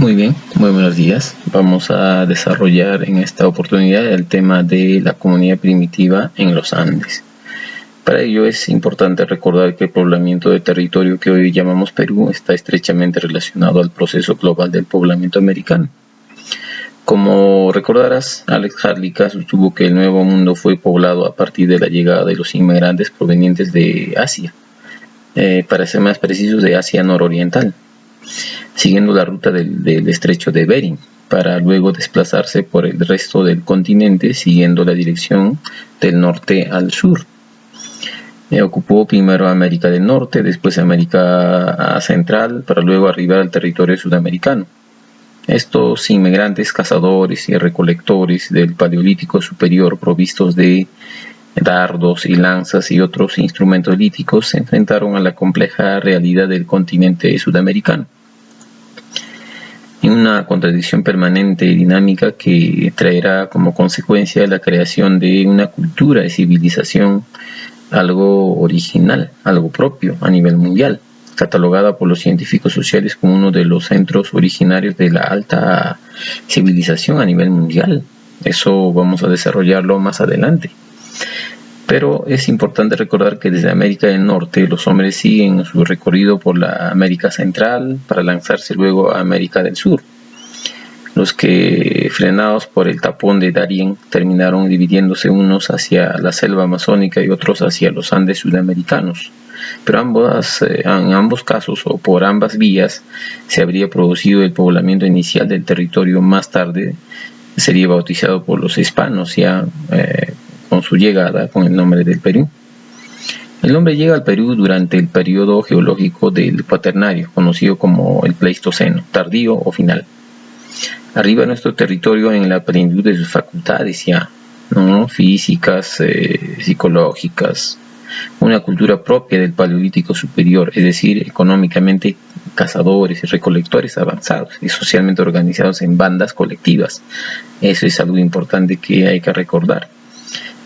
Muy bien, muy buenos días. Vamos a desarrollar en esta oportunidad el tema de la comunidad primitiva en los Andes. Para ello es importante recordar que el poblamiento de territorio que hoy llamamos Perú está estrechamente relacionado al proceso global del poblamiento americano. Como recordarás, Alex Halika sostuvo que el Nuevo Mundo fue poblado a partir de la llegada de los inmigrantes provenientes de Asia, para ser más precisos de Asia nororiental, siguiendo la ruta del estrecho de Bering, para luego desplazarse por el resto del continente siguiendo la dirección del norte al sur. Ocupó primero América del Norte, después América Central, para luego arribar al territorio sudamericano. Estos inmigrantes cazadores y recolectores del Paleolítico Superior, provistos de dardos y lanzas y otros instrumentos líticos, se enfrentaron a la compleja realidad del continente sudamericano, en una contradicción permanente y dinámica que traerá como consecuencia la creación de una cultura y civilización algo original, algo propio a nivel mundial, catalogada por los científicos sociales como uno de los centros originarios de la alta civilización a nivel mundial. Eso vamos a desarrollarlo más adelante. Pero es importante recordar que desde América del Norte los hombres siguen su recorrido por la América Central para lanzarse luego a América del Sur. Los que, frenados por el tapón de Darién, terminaron dividiéndose unos hacia la selva amazónica y otros hacia los Andes sudamericanos. Pero en ambos casos, o por ambas vías, se habría producido el poblamiento inicial del territorio. Más tarde sería bautizado por los hispanos, ya con su llegada con el nombre del Perú. El hombre llega al Perú durante el periodo geológico del Cuaternario, conocido como el Pleistoceno, tardío o final. Arriba a nuestro territorio en la plenitud de sus facultades ya, ¿no? Físicas, psicológicas, una cultura propia del Paleolítico Superior, es decir, económicamente cazadores y recolectores avanzados y socialmente organizados en bandas colectivas. Eso es algo importante que hay que recordar.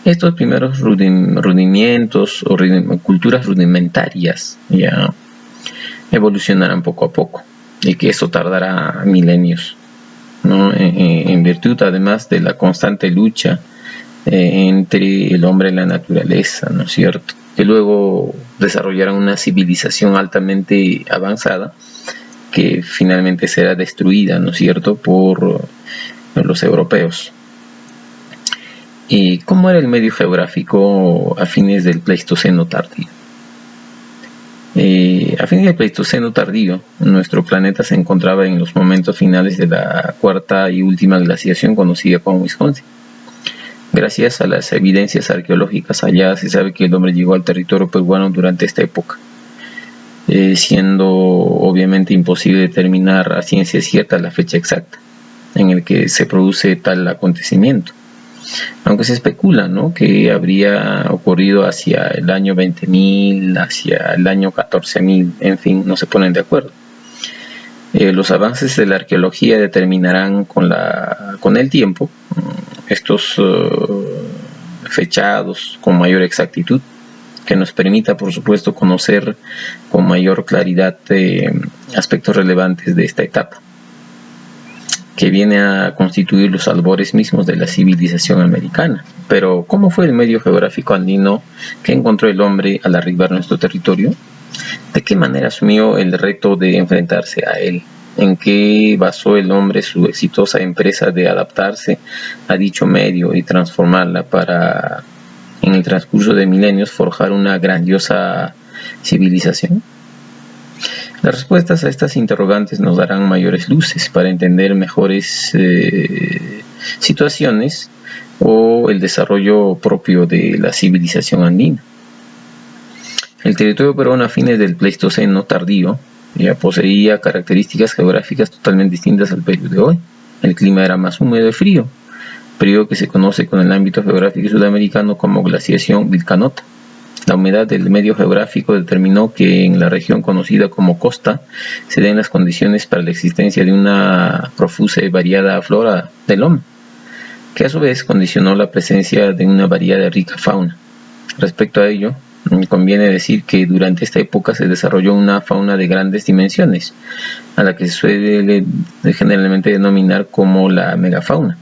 Estos primeros rudimientos o culturas rudimentarias ya evolucionarán poco a poco y que eso tardará milenios, ¿no? En virtud además de la constante lucha entre el hombre y la naturaleza, ¿no es cierto? Que luego desarrollarán una civilización altamente avanzada que finalmente será destruida, ¿no es cierto?, por los europeos. ¿Y cómo era el medio geográfico a fines del Pleistoceno tardío? A fines del Pleistoceno tardío, nuestro planeta se encontraba en los momentos finales de la cuarta y última glaciación conocida como Wisconsin. Gracias a las evidencias arqueológicas halladas, se sabe que el hombre llegó al territorio peruano durante esta época, siendo obviamente imposible determinar a ciencia cierta la fecha exacta en la que se produce tal acontecimiento. Aunque se especula, ¿no?, que habría ocurrido hacia el año 20.000, hacia el año 14.000, en fin, no se ponen de acuerdo. Los avances de la arqueología determinarán con el tiempo estos fechados con mayor exactitud, que nos permita, por supuesto, conocer con mayor claridad aspectos relevantes de esta etapa, que viene a constituir los albores mismos de la civilización americana. Pero, ¿cómo fue el medio geográfico andino que encontró el hombre al arribar a nuestro territorio? ¿De qué manera asumió el reto de enfrentarse a él? ¿En qué basó el hombre su exitosa empresa de adaptarse a dicho medio y transformarla para, en el transcurso de milenios, forjar una grandiosa civilización? Las respuestas a estas interrogantes nos darán mayores luces para entender mejores situaciones o el desarrollo propio de la civilización andina. El territorio peruano a fines del Pleistoceno tardío ya poseía características geográficas totalmente distintas al Perú de hoy. El clima era más húmedo y frío, periodo que se conoce con el ámbito geográfico sudamericano como glaciación Vilcanota. La humedad del medio geográfico determinó que en la región conocida como costa se den las condiciones para la existencia de una profusa y variada flora del hombre, que a su vez condicionó la presencia de una variada y rica fauna. Respecto a ello, Conviene decir que durante esta época se desarrolló una fauna de grandes dimensiones, a la que se suele generalmente denominar como la megafauna.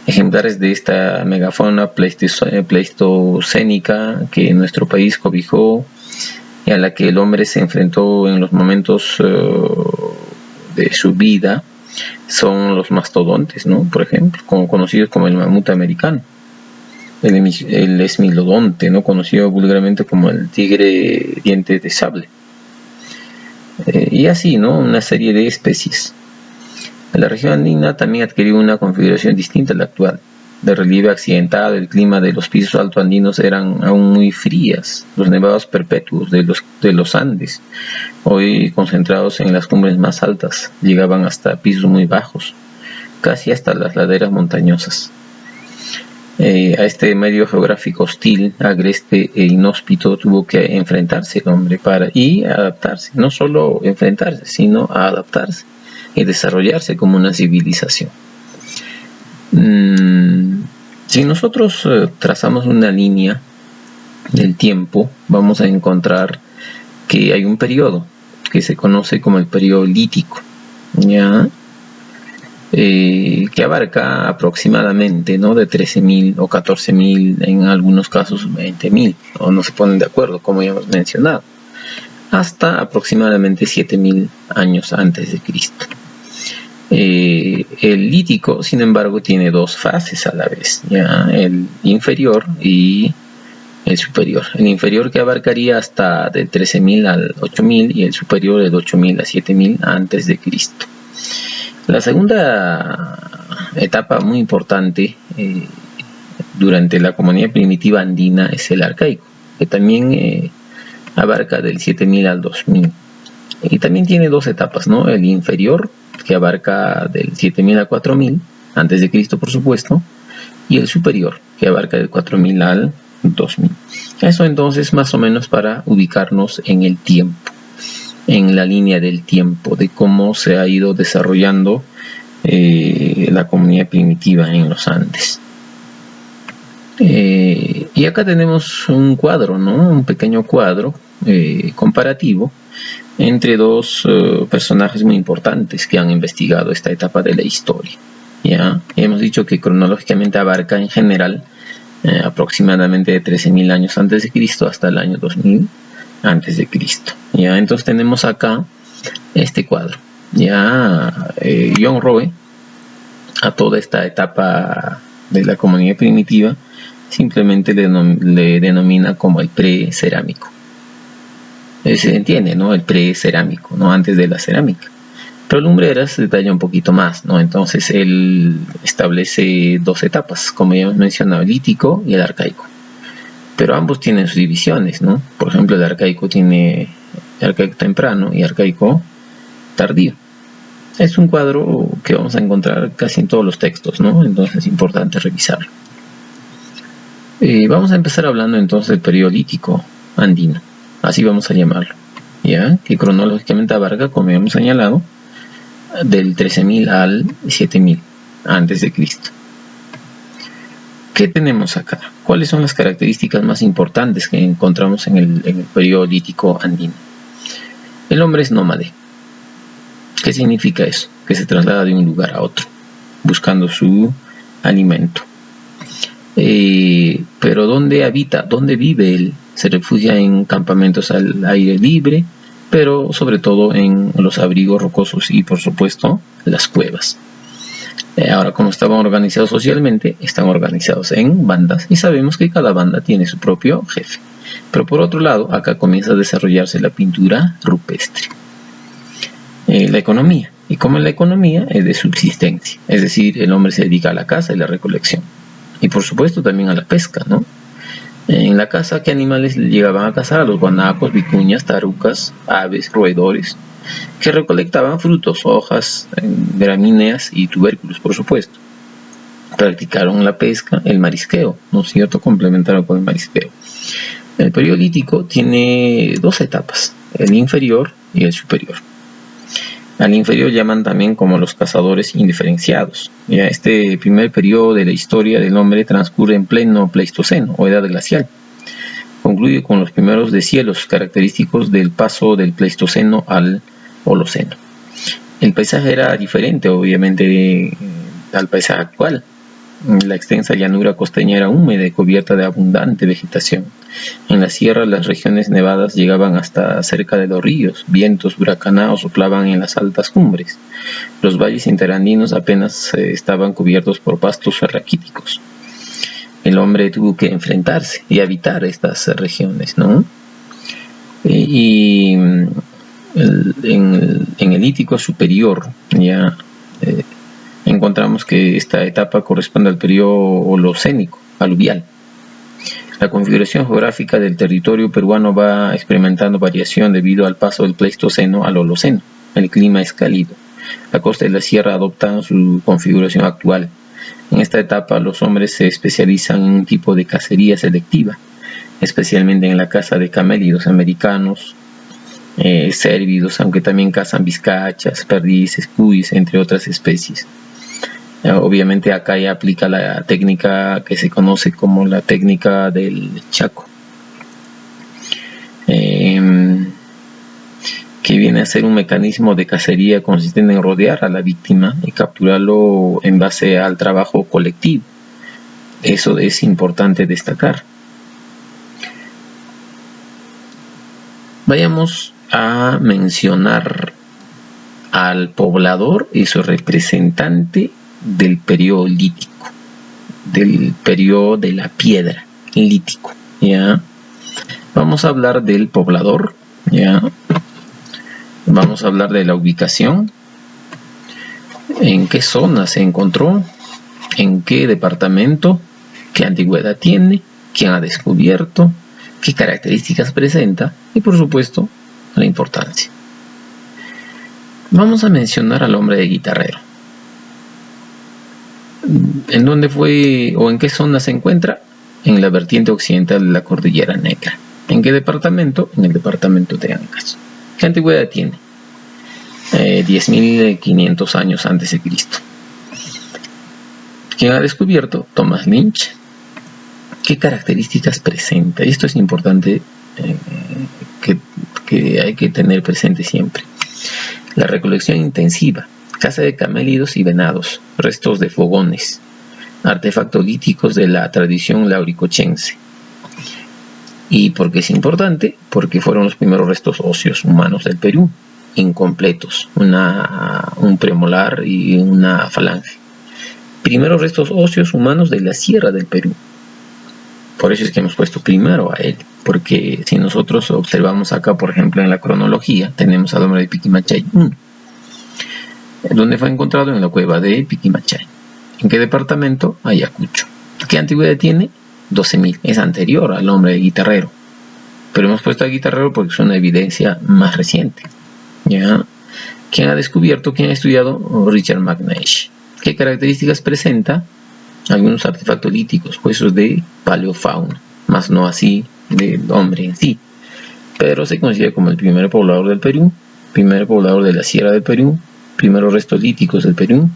Ejemplares de esta megafauna pleistocénica que nuestro país cobijó y a la que el hombre se enfrentó en los momentos de su vida son los mastodontes, ¿no? Por ejemplo, conocidos como el mamut americano, el esmilodonte, ¿no? Conocido vulgarmente como el tigre diente de sable, y así, ¿no? Una serie de especies. La región andina también adquirió una configuración distinta a la actual. De relieve accidentado, el clima de los pisos altoandinos eran aún muy frías. Los nevados perpetuos de los Andes, hoy concentrados en las cumbres más altas, llegaban hasta pisos muy bajos, casi hasta las laderas montañosas. A este medio geográfico hostil, agreste e inhóspito tuvo que enfrentarse el hombre y adaptarse. No solo enfrentarse, sino a adaptarse y desarrollarse como una civilización. Si nosotros trazamos una línea del tiempo, vamos a encontrar que hay un periodo que se conoce como el periodo lítico, ¿ya? Que abarca aproximadamente, ¿no?, de 13.000 o 14.000, en algunos casos 20.000, o no se ponen de acuerdo, como ya hemos mencionado, hasta aproximadamente 7.000 años antes de Cristo. El lítico, sin embargo, tiene dos fases a la vez, ¿ya? El inferior y el superior. El inferior, que abarcaría hasta del 13.000 al 8.000, y el superior del 8.000 a 7.000 antes de Cristo. La segunda etapa muy importante durante la comunidad primitiva andina es el arcaico, que también abarca del 7.000 al 2.000. Y también tiene dos etapas, ¿no? El inferior, que abarca del 7.000 a 4.000 antes de Cristo, por supuesto, y el superior, que abarca del 4.000 al 2.000. Eso entonces más o menos para ubicarnos en el tiempo, en la línea del tiempo, de cómo se ha ido desarrollando la comunidad primitiva en los Andes. Y acá tenemos un cuadro, ¿no? Un pequeño cuadro comparativo entre dos personajes muy importantes que han investigado esta etapa de la historia. ¿Ya? Hemos dicho que cronológicamente abarca en general aproximadamente de 13.000 años antes de Cristo hasta el año 2000 antes de Cristo. ¿Ya? Entonces tenemos acá este cuadro. Ya John Roe, a toda esta etapa de la comunidad primitiva, simplemente le denomina como el precerámico. Se entiende, ¿no? El precerámico, ¿no? Antes de la cerámica. Pero Lumbreras detalla un poquito más, ¿no? Entonces él establece dos etapas, como ya hemos mencionado, el lítico y el arcaico. Pero ambos tienen sus divisiones, ¿no? Por ejemplo, el arcaico tiene arcaico temprano y arcaico tardío. Es un cuadro que vamos a encontrar casi en todos los textos, ¿no? Entonces es importante revisarlo. Vamos a empezar hablando entonces del periodo lítico andino, así vamos a llamarlo, ¿ya? Que cronológicamente abarca, como hemos señalado, del 13.000 al 7.000 antes de Cristo. ¿Qué tenemos acá? ¿Cuáles son las características más importantes que encontramos en el periodo lítico andino? El hombre es nómade. ¿Qué significa eso? Que se traslada de un lugar a otro, buscando su alimento. Pero ¿dónde habita? ¿Dónde vive él? Se refugia en campamentos al aire libre, pero sobre todo en los abrigos rocosos y, por supuesto, las cuevas. Ahora, como estaban organizados socialmente, están organizados en bandas, y sabemos que cada banda tiene su propio jefe. Pero por otro lado, acá comienza a desarrollarse la pintura rupestre. La economía. Y como en la economía es de subsistencia, es decir, el hombre se dedica a la caza y la recolección. Y por supuesto también a la pesca, ¿no? En la caza, ¿qué animales llegaban a cazar? A los guanacos, vicuñas, tarucas, aves, roedores, que recolectaban frutos, hojas, gramíneas y tubérculos, por supuesto. Practicaron la pesca, el marisqueo, ¿no es cierto? Complementaron con el marisqueo. El periodo lítico tiene dos etapas, el inferior y el superior. Al inferior llaman también como los cazadores indiferenciados. Ya este primer periodo de la historia del hombre transcurre en pleno Pleistoceno o edad glacial. Concluye con los primeros deshielos característicos del paso del Pleistoceno al Holoceno. El paisaje era diferente, obviamente, al paisaje actual. La extensa llanura costeña era húmeda y cubierta de abundante vegetación. En la sierra las regiones nevadas llegaban hasta cerca de los ríos, vientos huracanados soplaban en las altas cumbres. Los valles interandinos apenas estaban cubiertos por pastos raquíticos. El hombre tuvo que enfrentarse y habitar estas regiones, ¿no? En el Lítico superior ya encontramos que esta etapa corresponde al periodo holocénico, aluvial. La configuración geográfica del territorio peruano va experimentando variación debido al paso del Pleistoceno al Holoceno. El clima es cálido. La costa y la sierra adoptan su configuración actual. En esta etapa los hombres se especializan en un tipo de cacería selectiva, especialmente en la caza de camélidos americanos, cérvidos, aunque también cazan vizcachas, perdices, cuyes, entre otras especies. Obviamente acá ya aplica la técnica que se conoce como la técnica del Chaco, que viene a ser un mecanismo de cacería consistente en rodear a la víctima y capturarlo en base al trabajo colectivo. Eso es importante destacar. Vayamos a mencionar al poblador y su representante del periodo lítico, del periodo de la piedra, lítico, ¿ya? Vamos a hablar del poblador, ¿ya? Vamos a hablar de la ubicación, en qué zona se encontró, en qué departamento, qué antigüedad tiene, quién ha descubierto, qué características presenta y, por supuesto, la importancia. Vamos a mencionar al hombre de Guitarrero. ¿En dónde fue o en qué zona se encuentra? En la vertiente occidental de la Cordillera Negra. ¿En qué departamento? En el departamento de Ancash. ¿Qué antigüedad tiene? 10.500 años antes de Cristo. ¿Quién ha descubierto? Thomas Lynch. ¿Qué características presenta? Esto es importante que hay que tener presente siempre. La recolección intensiva, caza de camélidos y venados, restos de fogones, artefactos líticos de la tradición lauricochense. ¿Y por qué es importante? Porque fueron los primeros restos óseos humanos del Perú, incompletos, un premolar y una falange. Primeros restos óseos humanos de la sierra del Perú. Por eso es que hemos puesto primero a él, porque si nosotros observamos acá, por ejemplo, en la cronología, tenemos al hombre de Piquimachay 1, donde fue encontrado en la cueva de Piquimachay. ¿En qué departamento? Ayacucho. ¿Qué antigüedad tiene? 12.000. Es anterior al hombre de Guitarrero, pero hemos puesto a Guitarrero porque es una evidencia más reciente, ¿ya? ¿Quién ha descubierto? ¿Quién ha estudiado? Richard McNeish. ¿Qué características presenta? Algunos artefactos líticos, huesos de paleofauna, más no así del hombre en sí, pero se considera como el primer poblador del Perú, primer poblador de la sierra del Perú, primeros restos líticos del Perú,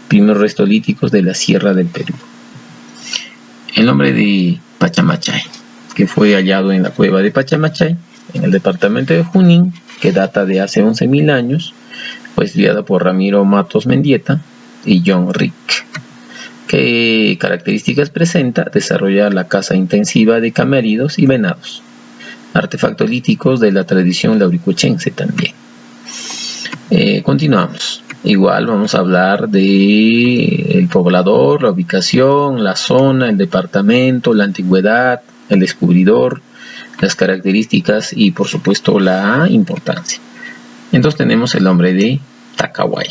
primeros restos líticos de la sierra del Perú. El hombre de Pachamachay, que fue hallado en la cueva de Pachamachay, en el departamento de Junín, que data de hace 11.000 años, fue estudiada por Ramiro Matos Mendieta y John Rick. ¿Qué características presenta? Desarrolla la caza intensiva de camélidos y venados. Artefactos líticos de la tradición lauricochense también. Continuamos. Igual vamos a hablar de el poblador, la ubicación, la zona, el departamento, la antigüedad, el descubridor, las características y por supuesto la importancia. Entonces tenemos el hombre de Tacahuay.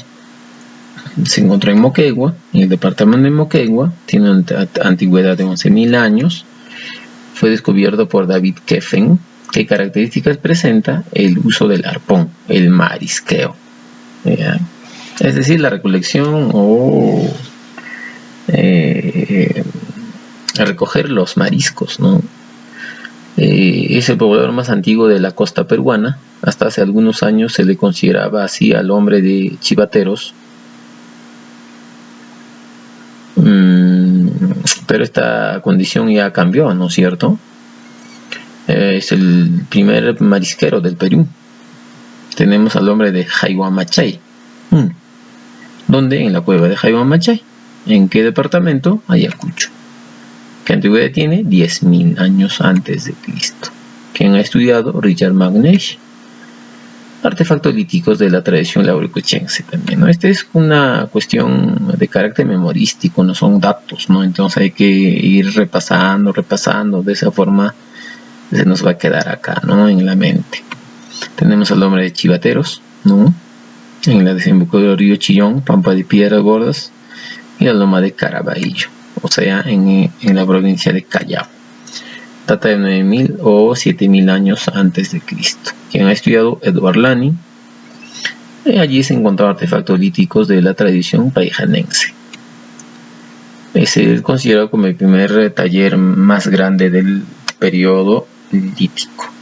Se encontró en Moquegua, en el departamento de Moquegua, tiene una antigüedad de 11.000 años, fue descubierto por David Keffen. ¿Qué características presenta? El uso del arpón, el marisqueo, ¿ya? Es decir, la recolección o recoger los mariscos, ¿no? Es el poblador más antiguo de la costa peruana. Hasta hace algunos años se le consideraba así al hombre de Chivateros, pero esta condición ya cambió, ¿no es cierto? Es el primer marisquero del Perú. Tenemos al hombre de Jayuamachay. ¿Dónde? En la cueva de Jayuamachay. ¿En qué departamento? Ayacucho. ¿Qué antigüedad tiene? 10.000 años antes de Cristo. ¿Quién ha estudiado? Richard Magnesh. Artefactos líticos de la tradición lauricochense también, ¿no? Esta es una cuestión de carácter memorístico, no son datos, ¿no? Entonces hay que ir repasando, de esa forma se nos va a quedar acá, ¿no? En la mente. Tenemos al hombre de Chivateros, ¿no? En la desembocadura del río Chillón, Pampa de Piedras Gordas, y la loma de Caraballo, o sea, en la provincia de Callao. Data de 9.000 o 7.000 años antes de Cristo. Quien ha estudiado? Edward Lani. Allí se encontraron artefactos líticos de la tradición paijanense. Es considerado como el primer taller más grande del periodo lítico.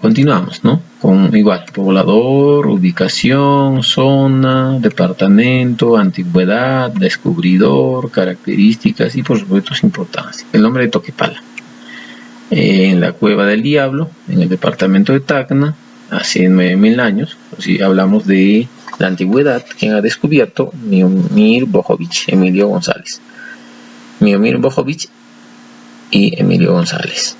Continuamos, ¿no? Con igual, poblador, ubicación, zona, departamento, antigüedad, descubridor, características y por supuesto su importancia. El nombre de Toquepala. En la Cueva del Diablo, en el departamento de Tacna, hace 9.000 años. Si hablamos de la antigüedad, quien ha descubierto? Miomir Bojovic, Emilio González. Miomir Bojovic y Emilio González.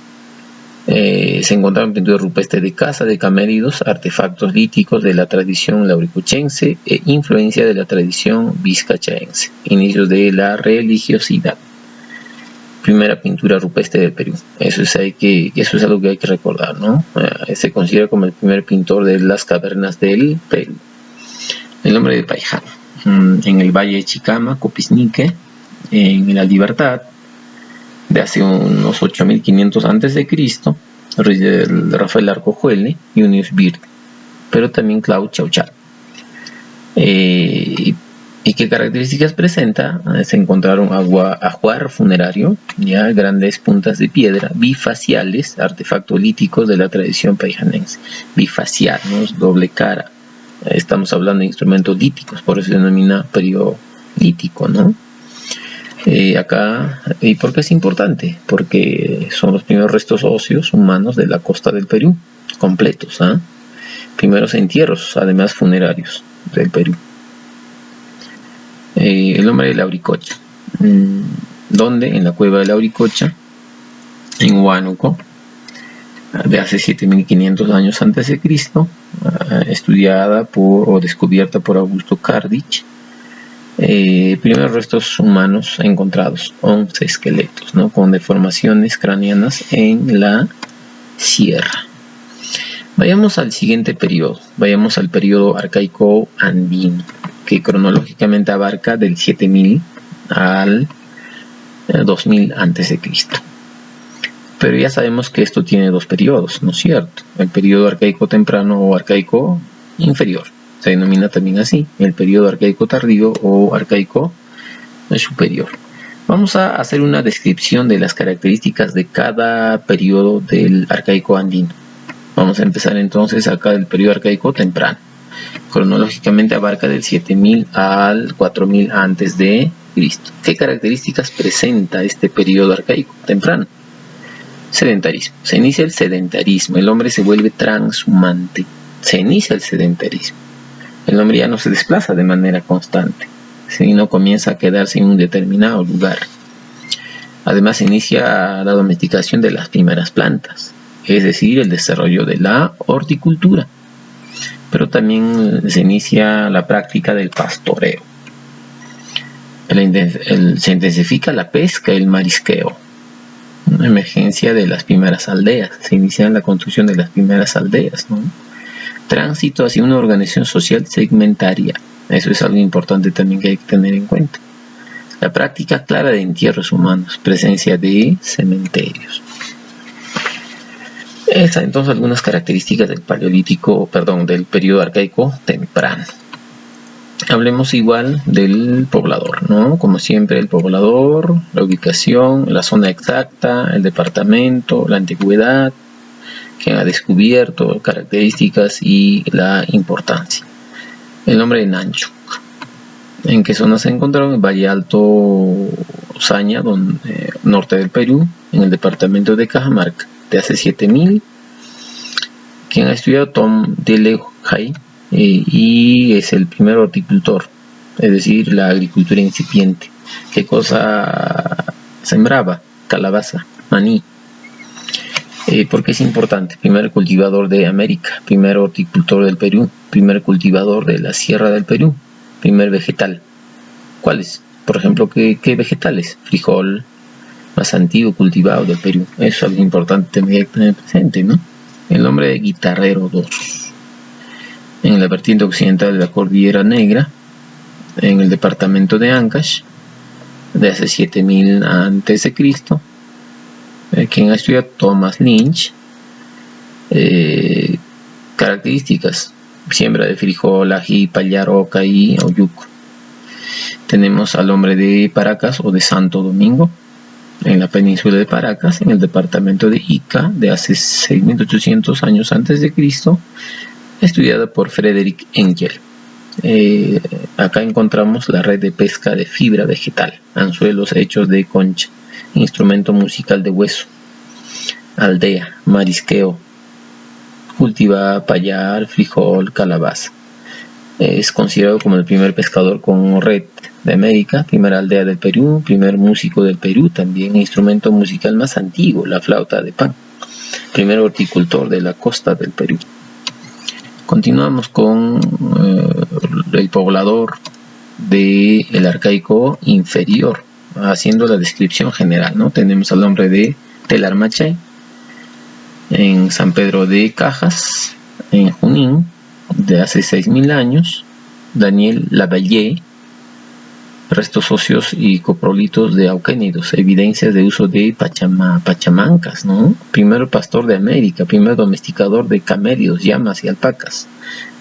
Se encontraron pinturas rupestres de caza de caméridos, artefactos líticos de la tradición lauricochense e influencia de la tradición vizcachaense. Inicios de la religiosidad. Primera pintura rupestre del Perú. Eso es algo que hay que recordar, ¿no? Se considera como el primer pintor de las cavernas del Perú. El nombre de Paiján. En el Valle de Chicama, Copisnique, en la Libertad, de hace unos 8.500 a.C., Rafael Arcojuele y Unius Bird, pero también Claude Chauchat. ¿Y qué características presenta? Se encontraron ajuar funerario, ya grandes puntas de piedra, bifaciales, artefactos líticos de la tradición paijanense. Bifacial, ¿no? Es doble cara. Estamos hablando de instrumentos líticos, por eso se denomina periodo lítico, ¿no? Acá, ¿y por qué es importante? Porque son los primeros restos óseos humanos de la costa del Perú, completos, ¿eh? Primeros entierros, además funerarios, del Perú. El hombre de Lauricocha. ¿Dónde? En la cueva de Lauricocha, en Huánuco, de hace 7.500 años antes de Cristo, estudiada o descubierta por Augusto Kardich. Primeros restos humanos encontrados, 11 esqueletos, ¿no? Con deformaciones craneanas en la sierra. Vayamos al siguiente periodo, vayamos al periodo arcaico andino, que cronológicamente abarca del 7.000 al 2.000 a.C. Pero ya sabemos que esto tiene dos periodos, ¿no es cierto? El periodo arcaico temprano o arcaico inferior. Se denomina también así, el periodo arcaico tardío o arcaico superior. Vamos a hacer una descripción de las características de cada periodo del arcaico andino. Vamos a empezar entonces acá del periodo arcaico temprano. Cronológicamente abarca del 7.000 al 4.000 antes de Cristo. ¿Qué características presenta este periodo arcaico temprano? Sedentarismo. Se inicia el sedentarismo, el hombre se vuelve transhumante. Se inicia el sedentarismo. El hombre ya no se desplaza de manera constante, sino comienza a quedarse en un determinado lugar. Además se inicia la domesticación de las primeras plantas, es decir, el desarrollo de la horticultura. Pero también se inicia la práctica del pastoreo. Se intensifica la pesca y el marisqueo. Una emergencia de las primeras aldeas. Se inicia la construcción de las primeras aldeas, ¿no? Tránsito hacia una organización social segmentaria. Eso es algo importante también que hay que tener en cuenta. La práctica clara de entierros humanos. Presencia de cementerios. Estas entonces algunas características del del periodo arcaico temprano. Hablemos igual del poblador, ¿no? Como siempre, el poblador, la ubicación, la zona exacta, el departamento, la antigüedad, quien ha descubierto, características y la importancia. El nombre de Nanchuk. ¿En qué zona se encontró? En Valle Alto Osaña, norte del Perú, en el departamento de Cajamarca, de hace 7000, quien ha estudiado Tom Deleuze y es el primer horticultor, es decir, la agricultura incipiente. ¿Qué cosa sembraba? Calabaza, maní. ¿Por qué es importante? Primer cultivador de América, primer horticultor del Perú, primer cultivador de la Sierra del Perú, primer vegetal. ¿Cuáles? Por ejemplo, ¿qué vegetales? Frijol, más antiguo cultivado del Perú. Eso es algo importante tener presente, ¿no? El nombre de Guitarrero II. En la vertiente occidental de la Cordillera Negra, en el departamento de Ancash, de hace 7000 a.C., quien ha estudiado Thomas Lynch. Características: siembra de frijol, ají, pallar, oca y oyuco. Tenemos al hombre de Paracas o de Santo Domingo, en la península de Paracas, en el departamento de Ica, de hace 6800 años antes de Cristo, estudiada por Frederick Engel. Acá encontramos la red de pesca de fibra vegetal, anzuelos hechos de concha, instrumento musical de hueso, aldea, marisqueo, cultiva pallar, frijol, calabaza. Es considerado como el primer pescador con red de América, primera aldea del Perú, primer músico del Perú, también instrumento musical más antiguo, la flauta de pan, primer horticultor de la costa del Perú. Continuamos con el poblador del arcaico inferior, haciendo la descripción general, ¿no? Tenemos al hombre de Telarmachay, en San Pedro de Cajas, en Junín, de hace 6000 años, Daniel Lavalle, restos óseos y coprolitos de auquénidos, evidencias de uso de pachamancas, ¿no? Primer pastor de América, primer domesticador de camélidos, llamas y alpacas,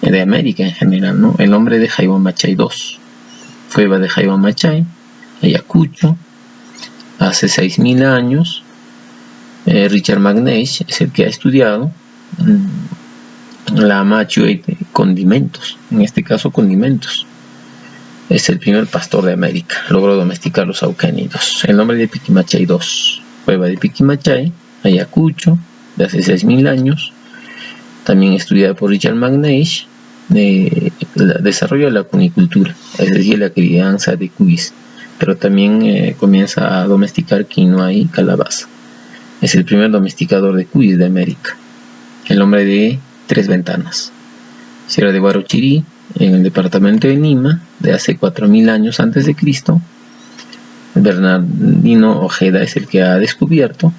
de América en general, ¿no? El hombre de Jaiba Machay II, cueva de Jaiba Machay, Ayacucho, hace 6000 años. Richard McNeish es el que ha estudiado la machuey de condimentos, en este caso condimentos. Es el primer pastor de América, logró domesticar los auquénidos. El nombre de Piquimachay II, cueva de Piquimachay, Ayacucho, de hace 6000 años, también estudiada por Richard McNeish. Desarrollo de la cunicultura, es decir, la crianza de cuis, pero también comienza a domesticar quinoa y calabaza. Es el primer domesticador de cuis de América. El hombre de Tres Ventanas, Sierra de Guarochirí, en el departamento de Lima, de hace 4000 años antes de Cristo. Bernardino Ojeda es el que ha descubierto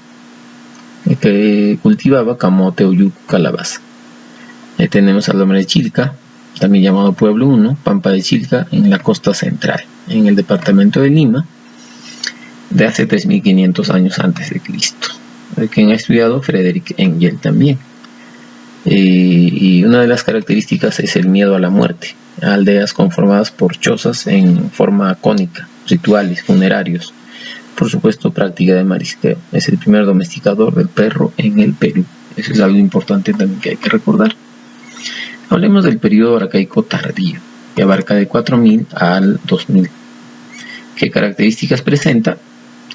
que cultivaba camote, oyuco, calabaza. Tenemos al hombre de Chilca, también llamado Pueblo 1, Pampa de Chilca, en la costa central, en el departamento de Lima, de hace 3500 años antes de Cristo, quien ha estudiado Frederick Engel también. Y una de las características es el miedo a la muerte, aldeas conformadas por chozas en forma cónica, rituales funerarios, por supuesto práctica de marisqueo. Es el primer domesticador del perro en el Perú. Eso es algo importante también que hay que recordar. Hablemos del periodo arcaico tardío, que abarca de 4000 al 2000. ¿Qué características presenta?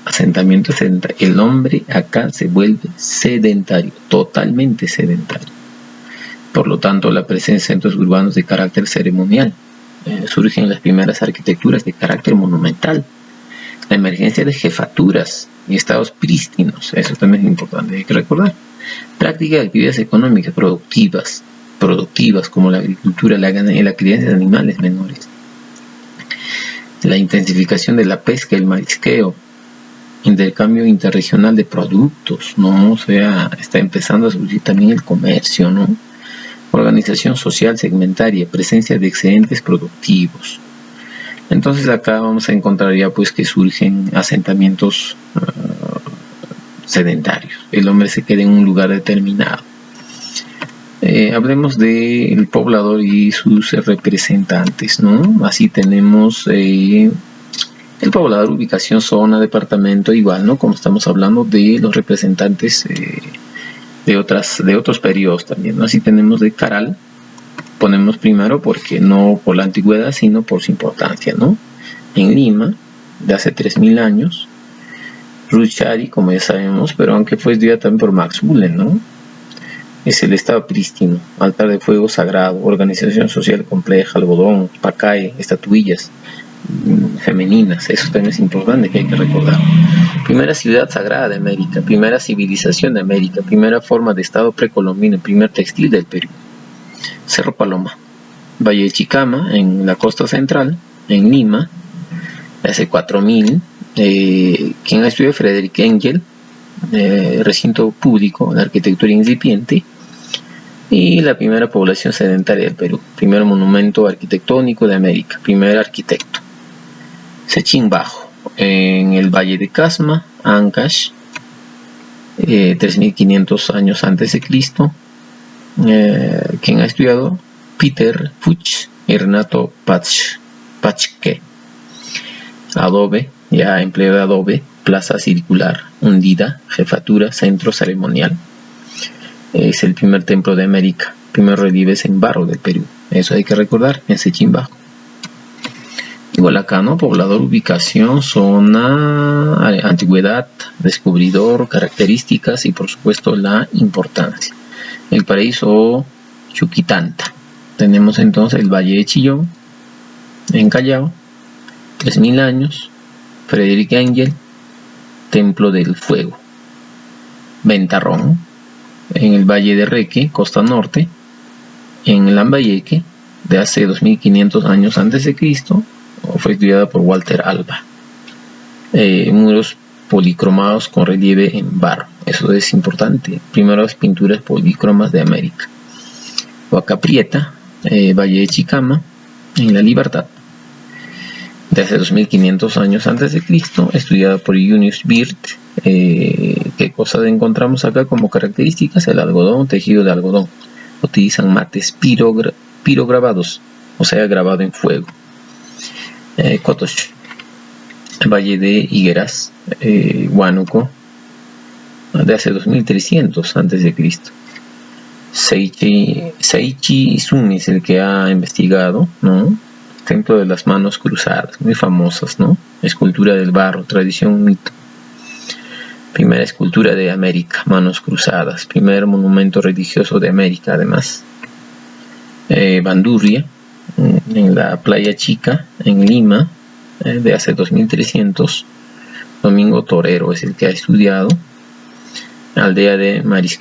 Asentamiento sedentario. El hombre acá se vuelve sedentario, totalmente sedentario. Por lo tanto, la presencia de centros urbanos de carácter ceremonial. Surgen las primeras arquitecturas de carácter monumental. La emergencia de jefaturas y estados prístinos. Eso también es importante, hay que recordar. Práctica de actividades económicas productivas como la agricultura, la ganadería y la crianza de animales menores. La intensificación de la pesca y el marisqueo. Intercambio interregional de productos, ¿no? O sea, está empezando a surgir también el comercio, ¿no? Organización social segmentaria, presencia de excedentes productivos. Entonces acá vamos a encontrar ya pues que surgen asentamientos sedentarios. El hombre se queda en un lugar determinado. Hablemos del poblador y sus representantes, ¿no? Así tenemos el poblador, ubicación, zona, departamento, igual, ¿no? Como estamos hablando de los representantes de otros periodos también, ¿no? Así tenemos de Caral, ponemos primero porque no por la antigüedad, sino por su importancia, ¿no? En Lima, de hace 3000 años, Ruth Shari, como ya sabemos, pero aunque fue estudiada también por Max Bullen, ¿no? Es el estado prístino, altar de fuego sagrado, organización social compleja, algodón, pacae, estatuillas femeninas. Eso también es importante que hay que recordar. Primera ciudad sagrada de América, primera civilización de América, primera forma de estado precolombino, primer textil del Perú. Cerro Paloma, Valle de Chicama, en la costa central, en Lima, hace 4000. Quien ha estudiado Frederick Engel, recinto público de arquitectura incipiente, y la primera población sedentaria del Perú, primer monumento arquitectónico de América, primer arquitecto. Sechín Bajo, en el Valle de Casma, Ancash, 3500 años antes de Cristo. Quien ha estudiado Peter Fuchs y Renato Pachke. Adobe, ya empleo de adobe, plaza circular, hundida, jefatura, centro ceremonial. Es el primer templo de América, primer relieves en barro del Perú. Eso hay que recordar en Sechín Bajo. Igual acá, ¿no? Poblador, ubicación, zona, antigüedad, descubridor, características y por supuesto la importancia. El paraíso Chuquitanta. Tenemos entonces el Valle de Chillón, en Callao, 3000 años, Frederick Engel, Templo del Fuego. Ventarrón, en el Valle de Reque, costa norte, en Lambayeque, de hace 2500 años antes de Cristo, fue estudiada por Walter Alba. Muros policromados con relieve en barro, eso es importante. Primeras pinturas polícromas de América. Huaca Prieta, Valle de Chicama, en La Libertad, de hace 2500 años antes de Cristo, estudiada por Junius Wirth. ¿Qué cosas encontramos acá como características? El algodón, tejido de algodón. Utilizan mates pirograbados, o sea, grabado en fuego. Cotoche, Valle de Higueras, Huánuco, de hace 2300 antes de Cristo. Seiichi Izumi es el que ha investigado, ¿no? Templo de las manos cruzadas, muy famosas, ¿no? Escultura del barro, tradición mito. Primera escultura de América, manos cruzadas. Primer monumento religioso de América, además. Bandurria, en la Playa Chica, en Lima, de hace 2300. Domingo Torero es el que ha estudiado. Aldea de Mariscal.